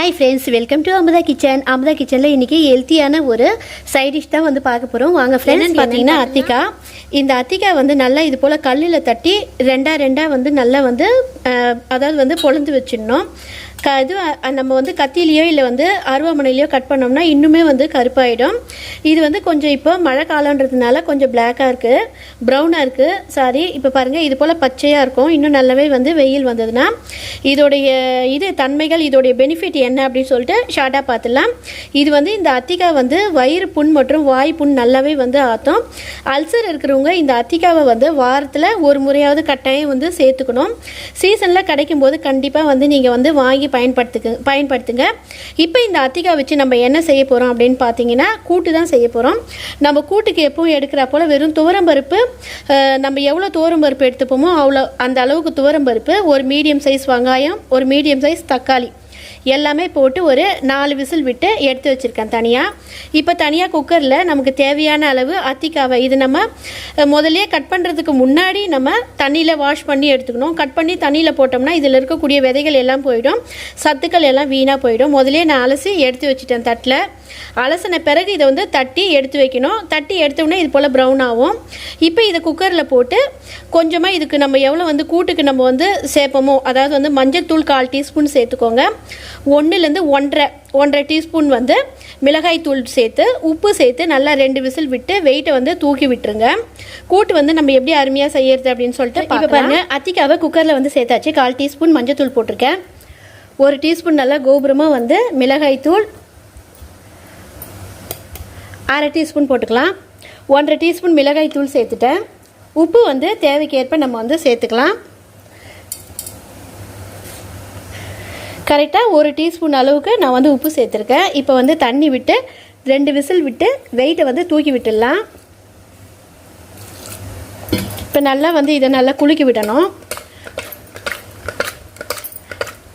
Hi friends, welcome to Amudha kitchen. Amudha கிச்சனில் இன்றைக்கி ஹெல்த்தியான ஒரு சைட் டிஷ் தான் வந்து பார்க்க போகிறோம். வாங்க ஃப்ரெண்ட்ஸ். பார்த்தீங்கன்னா அத்திக்காய். இந்த அத்திக்காய் வந்து நல்லா இது போல் கல்லில் தட்டி ரெண்டாக வந்து நல்லா வந்து அதாவது வந்து பொழந்து வச்சிடணும். இது நம்ம வந்து கத்திலேயோ இல்லை வந்து அருவாமனையிலையோ கட் பண்ணோம்னா இன்னுமே வந்து கருப்பாயிடும். இது வந்து கொஞ்சம் இப்போ மழை காலன்றதுனால கொஞ்சம் பிளாக்காக இருக்குது, ப்ரௌனாக இருக்குது. சாரி, இப்போ பாருங்கள் இது போல் பச்சையாக இருக்கும். இன்னும் நல்லாவே வந்து வெயில் வந்ததுன்னா இதோடைய தன்மைகள், இதோடைய பெனிஃபிட் என்ன அப்படின்னு சொல்லிட்டு ஷார்ட்டாக பார்த்துடலாம். இது வந்து இந்த அத்திக்காய் வந்து வயிறு புண் மற்றும் வாய் புண் நல்லாவே வந்து ஆற்றும். அல்சர் இருக்கிறவங்க இந்த அத்திக்காவை வந்து வாரத்தில் ஒரு முறையாவது கட்டாயம் வந்து சேர்த்துக்கணும். சீசனில் கிடைக்கும் போது கண்டிப்பாக வந்து நீங்கள் வந்து வாங்கி பயன்படுத்துங்க. இப்போ இந்த அத்திக்காய் வச்சு நம்ம என்ன செய்ய போகிறோம் அப்படின்னு பார்த்தீங்கன்னா கூட்டு தான் செய்ய போகிறோம். நம்ம கூட்டுக்கு எப்பவும் எடுக்கிற போல் வெறும் துவரம்பருப்பு, நம்ம எவ்வளோ துவரம்பருப்பு எடுத்துப்போமோ அவ்வளோ அந்த அளவுக்கு துவரம்பருப்பு, ஒரு மீடியம் சைஸ் வெங்காயம், ஒரு மீடியம் சைஸ் தக்காளி எல்லாமே போட்டு ஒரு 4 விசில் விட்டு எடுத்து வச்சுருக்கேன் தனியாக. இப்போ தனியாக குக்கரில் நமக்கு தேவையான அளவு அத்திக்காவை இது நம்ம முதல்ல கட் பண்ணுறதுக்கு முன்னாடி நம்ம தண்ணியில் வாஷ் பண்ணி எடுத்துக்கணும். கட் பண்ணி தண்ணியில் போட்டோம்னா இதில் இருக்கக்கூடிய விதைகள் எல்லாம் போயிடும், சத்துக்கள் எல்லாம் வீணாக போயிடும். முதல்ல நான் அலசி எடுத்து வச்சுட்டேன் தட்டில். அலசின பிறகு இதை வந்து தட்டி எடுத்து வைக்கணும். தட்டி எடுத்தோடனே இது போல் ப்ரௌன் ஆகும். இப்போ இதை குக்கரில் போட்டு கொஞ்சமாக இதுக்கு நம்ம எவ்வளோ வந்து கூட்டுக்கு நம்ம வந்து சேர்ப்போமோ, அதாவது வந்து மஞ்சள் தூள் 1/4 டீஸ்பூன் சேர்த்துக்கோங்க. 1லேருந்து 1.5 டீஸ்பூன் வந்து மிளகாய் தூள் சேர்த்து உப்பு சேர்த்து நல்லா 2 விசில் விட்டு வெயிட்டை வந்து தூக்கி விட்டுருங்க. கூட்டு வந்து நம்ம எப்படி அருமையாக செய்யறது அப்படின்னு சொல்லிட்டு இப்போ பாருங்கள். அத்திக்காவை குக்கரில் வந்து சேர்த்தாச்சு. 1/4 டீஸ்பூன் மஞ்சள் தூள் போட்டிருக்கேன். 1 டீஸ்பூன் நல்லா கோபுரமாக வந்து மிளகாய் தூள், 1/2 டீஸ்பூன் போட்டுக்கலாம். 1.5 டீஸ்பூன் மிளகாய் தூள் சேர்த்துட்டேன். உப்பு வந்து தேவைக்கேற்ப நம்ம வந்து சேர்த்துக்கலாம். கரெக்டாக 1 டீஸ்பூன் அளவுக்கு நான் வந்து உப்பு சேர்த்துருக்கேன். இப்போ வந்து தண்ணி விட்டு 2 விசில் விட்டு வெயிட்டை வந்து தூக்கி விட்டுடலாம். இப்போ நல்லா வந்து இதை நல்லா குலுக்கி விடணும்.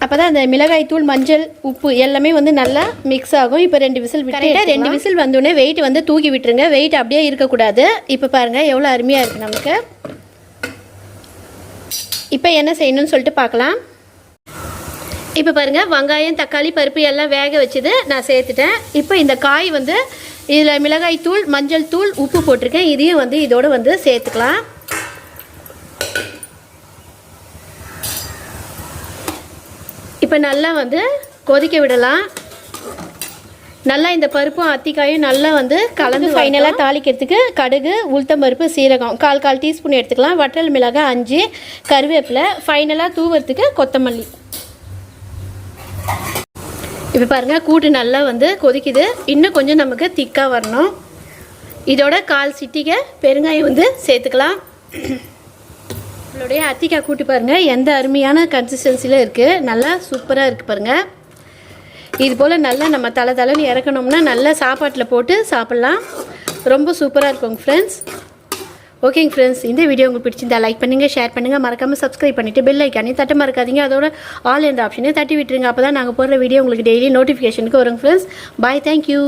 அப்போ தான் அந்த மிளகாய் தூள், மஞ்சள், உப்பு எல்லாமே வந்து நல்லா மிக்ஸ் ஆகும். இப்போ 2 விசில் விட்டு 2 விசில் வந்தோடனே வெயிட் வந்து தூக்கி விட்டுருங்க. வெயிட் அப்படியே இருக்கக்கூடாது. இப்போ பாருங்கள் எவ்வளோ அருமையாக இருக்குது நமக்கு. இப்போ என்ன செய்யணும்னு சொல்லிட்டு பார்க்கலாம். இப்போ பாருங்கள், வெங்காயம், தக்காளி, பருப்பு எல்லாம் வேக வச்சது நான் சேர்த்துட்டேன். இப்போ இந்த காய் வந்து இதில் மிளகாய் தூள், மஞ்சள் தூள், உப்பு போட்டிருக்கேன். இதையும் வந்து இதோடு வந்து சேர்த்துக்கலாம். இப்போ நல்லா வந்து கொதிக்க விடலாம். நல்லா இந்த பருப்பும் அத்திக்காயும் நல்லா வந்து கலந்து ஃபைனலாக தாளிக்கிறதுக்கு கடுகு, உளுத்தம் பருப்பு, சீரகம் 1/4 டீஸ்பூன் எடுத்துக்கலாம். வற்றல் மிளகாய் 5, கருவேப்பிலை, ஃபைனலாக தூவறதுக்கு கொத்தமல்லி. இப்போ பாருங்கள் கூட்டு நல்லா வந்து கொதிக்குது. இன்னும் கொஞ்சம் நமக்கு திக்காக வரணும். இதோட 1/4 சிட்டிகை பெருங்காயம் வந்து சேர்த்துக்கலாம். நம்மளுடைய அத்திக்காய் கூட்டு பாருங்கள் எந்த அருமையான கன்சிஸ்டன்சியில் இருக்குது. நல்லா சூப்பராக இருக்குது பாருங்கள். இது போல் நல்லா நம்ம தலைன்னு இறக்கணும்னா நல்லா சாப்பாட்டில் போட்டு சாப்பிட்லாம். ரொம்ப சூப்பராக இருக்குங்க ஃப்ரெண்ட்ஸ். ஓகேங்க ஃப்ரெண்ட்ஸ், இந்த வீடியோ உங்களுக்கு பிடிச்சிருந்தா லைக் பண்ணுங்கள், ஷேர் பண்ணுங்கள், மறக்காமல் சப்ஸ்கிரைப் பண்ணிவிட்டு பெல் ஐக்கானே தட்ட மறக்காதீங்க. அதோட ஆல் என்ற ஆப்ஷனே தட்டி விட்டுருங்க. அப்போ தான் நாங்கள் போடுற வீடியோ உங்களுக்கு டெய்லி நோட்டிஃபிகேஷனுக்கு வருங்க ஃப்ரெண்ட்ஸ். பாய், தேங்க்யூ.